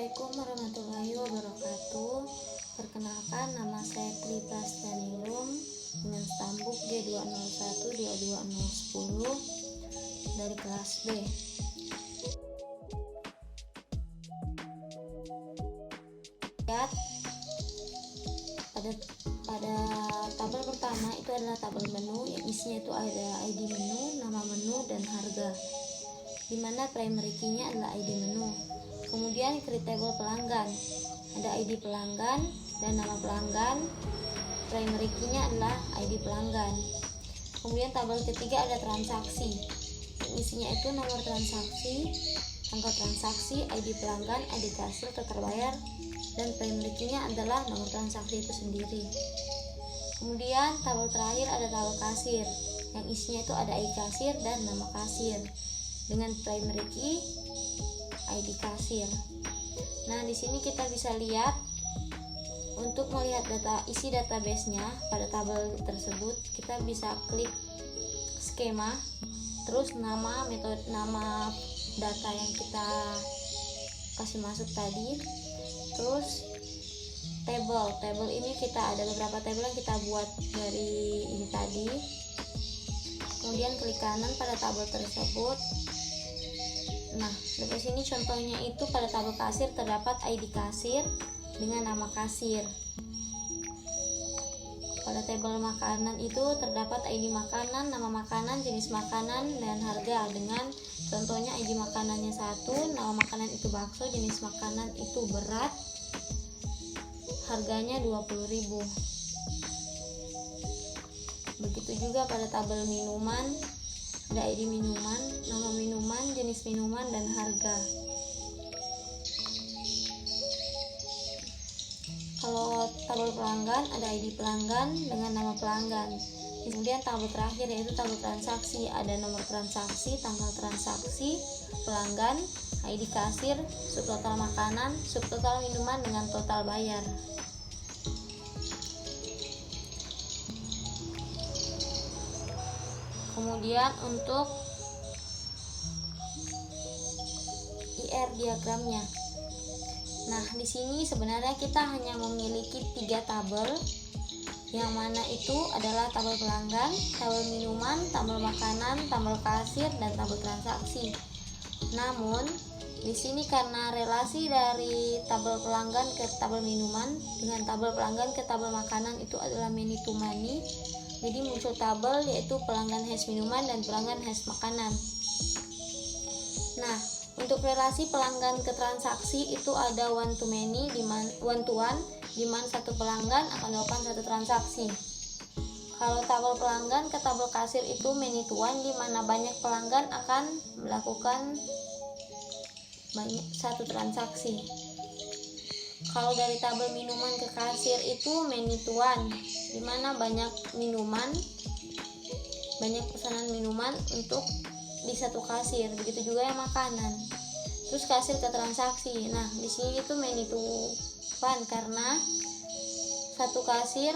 Assalamualaikum warahmatullahi wabarakatuh. Perkenalkan, nama saya Tri Prastianilum dengan stambuk G201-22010 dari kelas B. Lihat pada tabel pertama itu adalah tabel menu yang isinya itu ada ID menu, nama menu, dan harga, dimana primary key-nya adalah ID menu. Kemudian create table pelanggan, ada ID pelanggan dan nama pelanggan, primary key-nya adalah ID pelanggan. Kemudian tabel ketiga ada transaksi, yang isinya itu nomor transaksi, tanggal transaksi, ID pelanggan, ID kasir, total bayar, dan primary key-nya adalah nomor transaksi itu sendiri. Kemudian tabel terakhir ada tabel kasir, yang isinya itu ada ID kasir dan nama kasir dengan primary key ID kasir. Nah, di sini kita bisa lihat untuk melihat isi database-nya pada tabel tersebut, kita bisa klik skema, terus nama data yang kita kasih masuk tadi, terus table ini kita ada beberapa table yang kita buat dari ini tadi. Kemudian klik kanan pada tabel tersebut. Nah, dari sini contohnya itu pada tabel kasir terdapat ID kasir dengan nama kasir. Pada tabel makanan itu terdapat ID makanan, nama makanan, jenis makanan, dan harga dengan contohnya ID makanannya 1, nama makanan itu bakso, jenis makanan itu berat, harganya 20.000. Begitu juga pada tabel minuman, ada ID minuman, nama minuman, jenis minuman, dan harga. Kalau tabel pelanggan ada ID pelanggan dengan nama pelanggan. Kemudian tabel terakhir yaitu tabel transaksi, ada nomor transaksi, tanggal transaksi, pelanggan, ID kasir, subtotal makanan, subtotal minuman dengan total bayar. Kemudian untuk IR diagramnya. Nah, di sini sebenarnya kita hanya memiliki 3 tabel, yang mana itu adalah tabel pelanggan, tabel minuman, tabel makanan, tabel kasir, dan tabel transaksi. Namun, di sini karena relasi dari tabel pelanggan ke tabel minuman dengan tabel pelanggan ke tabel makanan itu adalah many to many, jadi muncul tabel yaitu pelanggan has minuman dan pelanggan has makanan. Nah, untuk relasi pelanggan ke transaksi itu ada one to many, one to one, di mana satu pelanggan akan melakukan satu transaksi. Kalau tabel pelanggan ke tabel kasir itu many to one, di mana banyak pelanggan akan melakukan satu transaksi. Kalau dari tabel minuman ke kasir itu many to one, di mana banyak pesanan minuman untuk di satu kasir. Begitu juga yang makanan. Terus kasir ke transaksi. Nah, di sini itu many to one karena satu kasir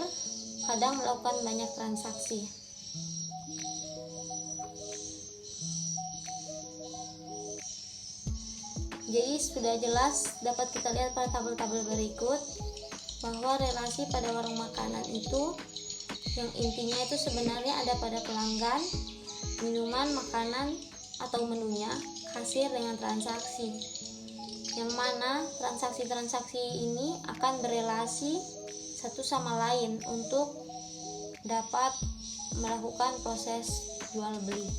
kadang melakukan banyak transaksi. Jadi sudah jelas dapat kita lihat pada tabel-tabel berikut bahwa relasi pada warung makanan itu yang intinya itu sebenarnya ada pada pelanggan, minuman, makanan atau menunya, kasir dengan transaksi. Yang mana transaksi-transaksi ini akan berelasi satu sama lain untuk dapat melakukan proses jual beli.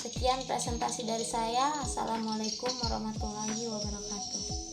Sekian presentasi dari saya. Assalamualaikum warahmatullahi wabarakatuh.